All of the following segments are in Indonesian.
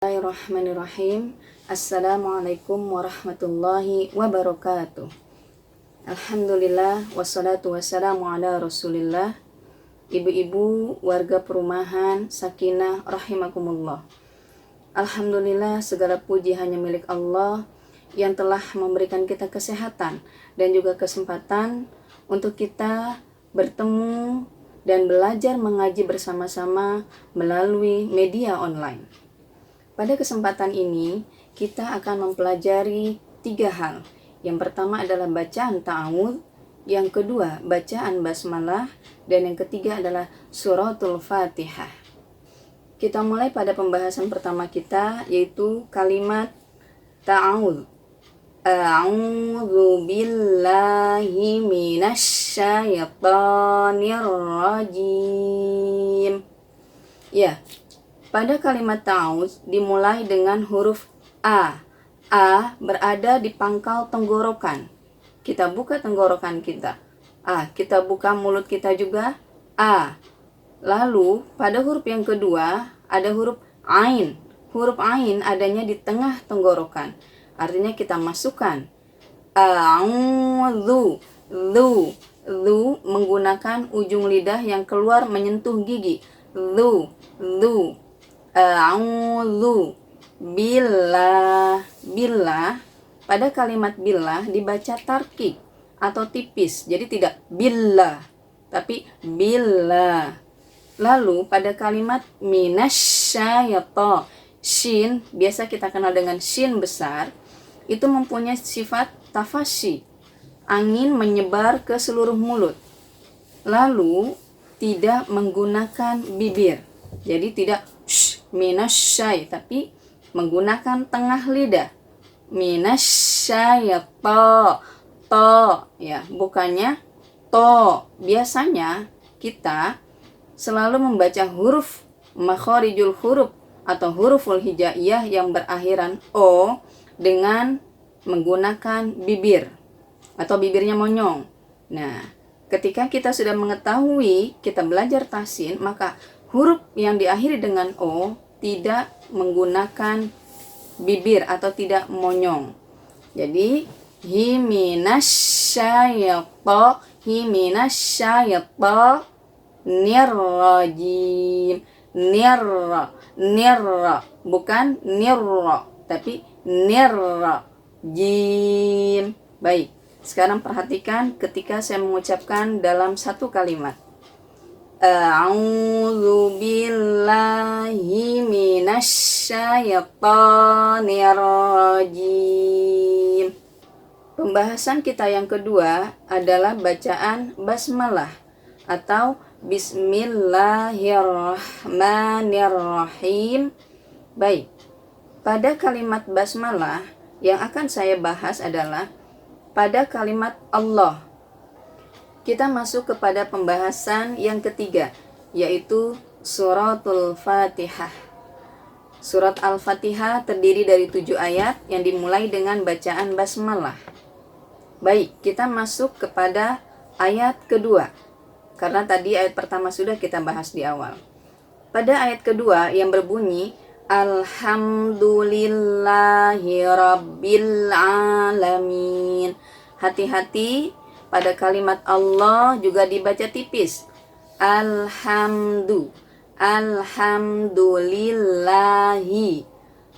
Bismillahirrahmanirrahim. Assalamualaikum warahmatullahi wabarakatuh. Alhamdulillah wassalatu wassalamu ala rasulillah. Ibu-ibu warga perumahan Sakinah rahimakumullah. Alhamdulillah, segala puji hanya milik Allah yang telah memberikan kita kesehatan dan juga kesempatan untuk kita bertemu dan belajar mengaji bersama-sama melalui media online. Pada kesempatan ini, kita akan mempelajari 3 hal. Yang pertama adalah bacaan ta'awudz, yang kedua bacaan basmalah, dan yang ketiga adalah suratul Fatihah. Kita mulai pada pembahasan pertama kita, yaitu kalimat ta'awudz. A'udzu billahi minasyaitonir rajim. Ya. Pada kalimat ta'awudz dimulai dengan huruf A. A berada di pangkal tenggorokan. Kita buka tenggorokan kita. A. Kita buka mulut kita juga. A. Lalu pada huruf yang kedua ada huruf Ain. Huruf Ain adanya di tengah tenggorokan. Artinya kita masukkan A'udzu. Zu menggunakan ujung lidah yang keluar menyentuh gigi. Zu. A'udzu billah. Pada kalimat billah dibaca tarqiq atau tipis, jadi tidak billah tapi billah. Lalu pada kalimat minasyaiton, shin biasa kita kenal dengan shin besar, itu mempunyai sifat tafasyi, angin menyebar ke seluruh mulut, lalu tidak menggunakan bibir. Jadi tidak minasyai, tapi menggunakan tengah lidah. Minasyaiton, to, ya, bukannya to. Biasanya kita selalu membaca huruf makharijul huruf atau huruful hijaiyah yang berakhiran o dengan menggunakan bibir atau bibirnya monyong. Nah, ketika kita sudah mengetahui, kita belajar tahsin, maka huruf yang diakhiri dengan O tidak menggunakan bibir atau tidak monyong. Jadi himinasyaitonir nirra, bukan nirra tapi nirrajim. Baik, sekarang perhatikan ketika saya mengucapkan dalam satu kalimat. A'udzu billahi minasyaitonir rajim. Pembahasan kita yang kedua adalah bacaan basmalah atau bismillahirrahmanirrahim. Baik. Pada kalimat basmalah yang akan saya bahas adalah pada kalimat Allah. Kita masuk kepada pembahasan yang ketiga, yaitu suratul Fatihah. Surat Al-Fatihah terdiri dari 7 ayat yang dimulai dengan bacaan basmalah. Baik, kita masuk kepada ayat kedua, karena tadi ayat pertama sudah kita bahas di awal. Pada ayat kedua yang berbunyi Alhamdulillahi Rabbil Alamin. Hati-hati, pada kalimat Allah juga dibaca tipis. Alhamdulillahi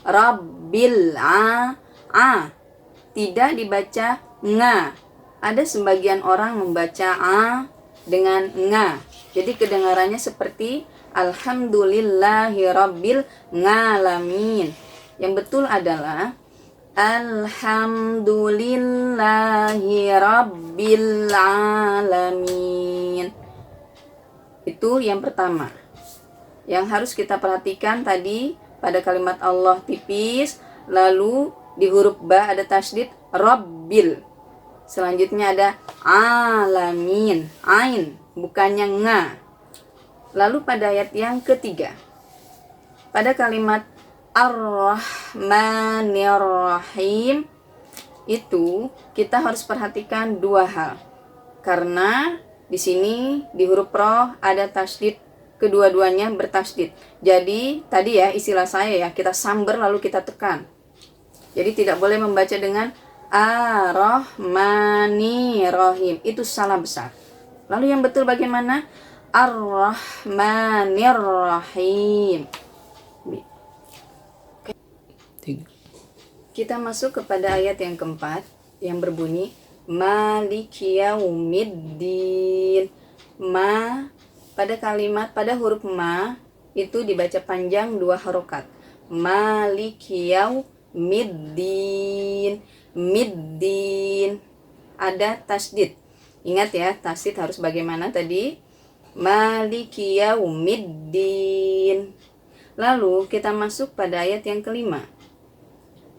Rabbil tidak dibaca nga. Ada sebagian orang membaca a dengan nga. Jadi kedengarannya seperti Alhamdulillahi Rabbil Alamin. Yang betul adalah Alhamdulillahi Rabbil Alamin. Itu yang pertama. Yang harus kita perhatikan tadi pada kalimat Allah tipis, lalu di huruf ba ada tasydid Rabbil. Selanjutnya ada alamin, ain, bukannya nga. Lalu pada ayat yang ketiga, pada kalimat Ar-Rahmanir-Rahim, itu kita harus perhatikan 2 hal. Karena di sini di huruf roh ada tasydid kedua-duanya bertasydid. Jadi tadi ya istilah saya ya, kita samber lalu kita tekan. Jadi tidak boleh membaca dengan Ar-Rahmanir-Rahim. Itu salah besar. Lalu yang betul bagaimana? Ar-Rahmanir-Rahim. Kita masuk kepada ayat yang keempat yang berbunyi Maliki yaumiddin. Ma pada pada huruf ma itu dibaca panjang 2 harokat. Maliki yaumiddin. Middin. Ada tasdid. Ingat ya, tasdid harus bagaimana tadi? Maliki yaumiddin. Lalu kita masuk pada ayat yang kelima.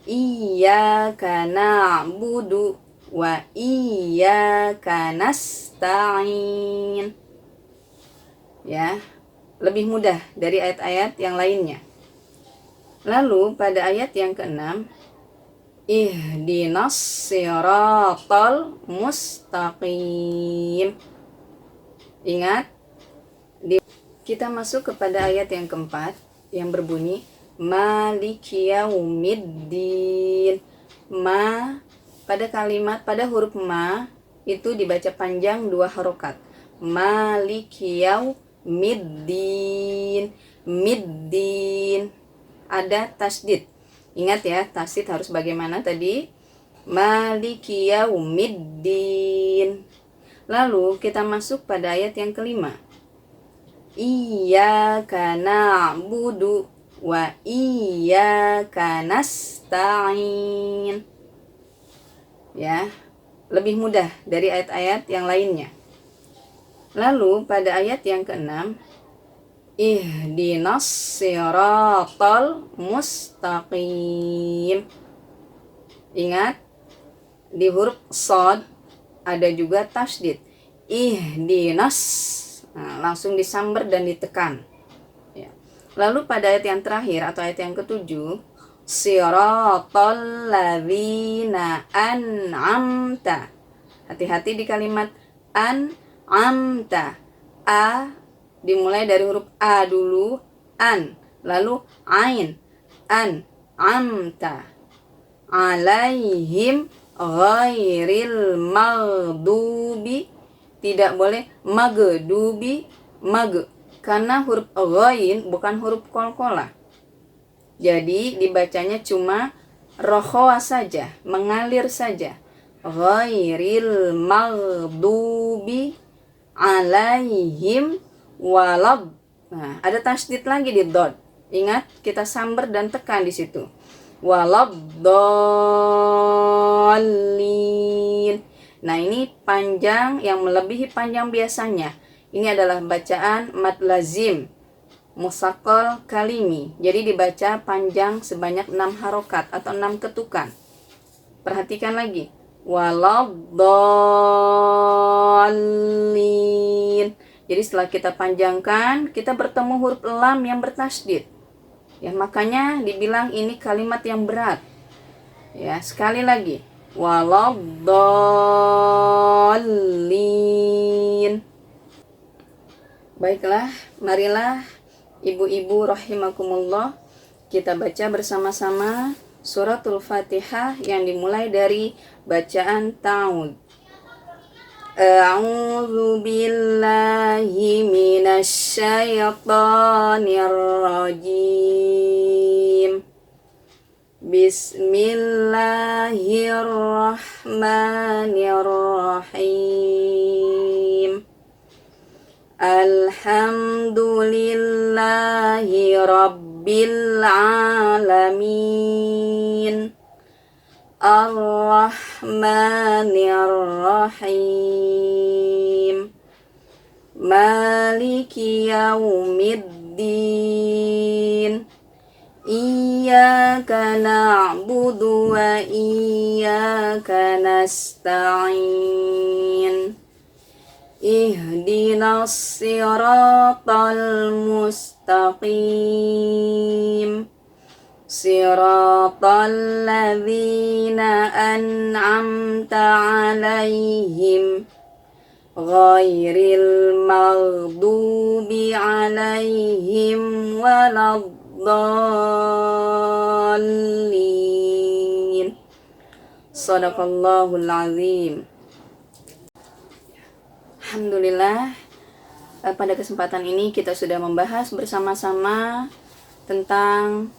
Iyyaka na'budu wa iyyaka nasta'in. Ya, lebih mudah dari ayat-ayat yang lainnya. Lalu pada ayat yang keenam, ihdinas siratal mustaqim. Ingat, kita masuk kepada ayat yang keempat yang berbunyi Maliki yaumiddin. Ma pada huruf ma itu dibaca panjang 2 harokat. Maliki yaumiddin. Middin. Ada tasdid. Ingat ya, tasdid harus bagaimana tadi? Maliki yaumiddin. Lalu kita masuk pada ayat yang kelima. Iyyaka na'budu wa iyyaka nasta'in. Ya, lebih mudah dari ayat-ayat yang lainnya. Lalu pada ayat yang keenam, ihdinas siratal mustaqim. Ingat, di huruf shad ada juga tasydid. Ihdinas. Nah, langsung disamber dan ditekan. Lalu pada ayat yang terakhir atau ayat yang ketujuh, siratal ladzina an'amta. Hati-hati di kalimat an'amta. A dimulai dari huruf A dulu, an, lalu ain, an'amta. Alaihim ghairil maghdubi. Tidak boleh magdubi, karena huruf ghain bukan huruf qalqalah. Jadi dibacanya cuma rohoa saja, mengalir saja. Ghairil maghdubi alaihim walad. Nah, ada tasydid lagi di dod. Ingat, kita samber dan tekan di situ. Waladdallin. Nah, ini panjang yang melebihi panjang biasanya. Ini adalah bacaan mad lazim musaqqal kalimi. Jadi dibaca panjang sebanyak 6 harokat atau 6 ketukan. Perhatikan lagi. Waladdallin. Jadi setelah kita panjangkan, kita bertemu huruf lam yang bertasydid. Ya, makanya dibilang ini kalimat yang berat. Ya, sekali lagi. Waladdallin. Baiklah, marilah ibu-ibu rahimakumullah, kita baca bersama-sama suratul Fatihah yang dimulai dari bacaan ta'awudz. A'udzu billahi minasy syaithanir rajim. Bismillahirrahmanirrahim. Alhamdulillahi rabbil alamin. Ar-Rahmanir-Rahim. Maliki yaumiddin. Iyyaka na'budu wa iyyaka nasta'in. Ihdinas siratal mustaqim. Siratal ladzina an'amta 'alaihim ghairil maghdubi alaihim waladdallin. Shadaqallahul azim. Alhamdulillah, pada kesempatan ini kita sudah membahas bersama-sama tentang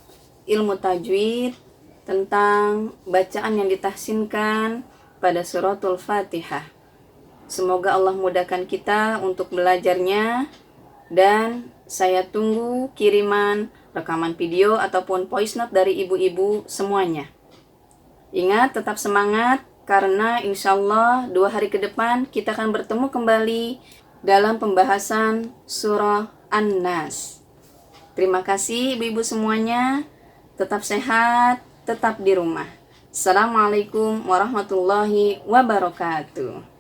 ilmu tajwid, tentang bacaan yang ditahsinkan pada suratul Fatihah. Semoga Allah mudahkan kita untuk belajarnya, dan saya tunggu kiriman rekaman video ataupun voice note dari ibu-ibu semuanya. Ingat, tetap semangat, karena insya Allah 2 hari ke depan kita akan bertemu kembali dalam pembahasan surah An-Nas. Terima kasih ibu-ibu semuanya. Tetap sehat, tetap di rumah. Assalamualaikum warahmatullahi wabarakatuh.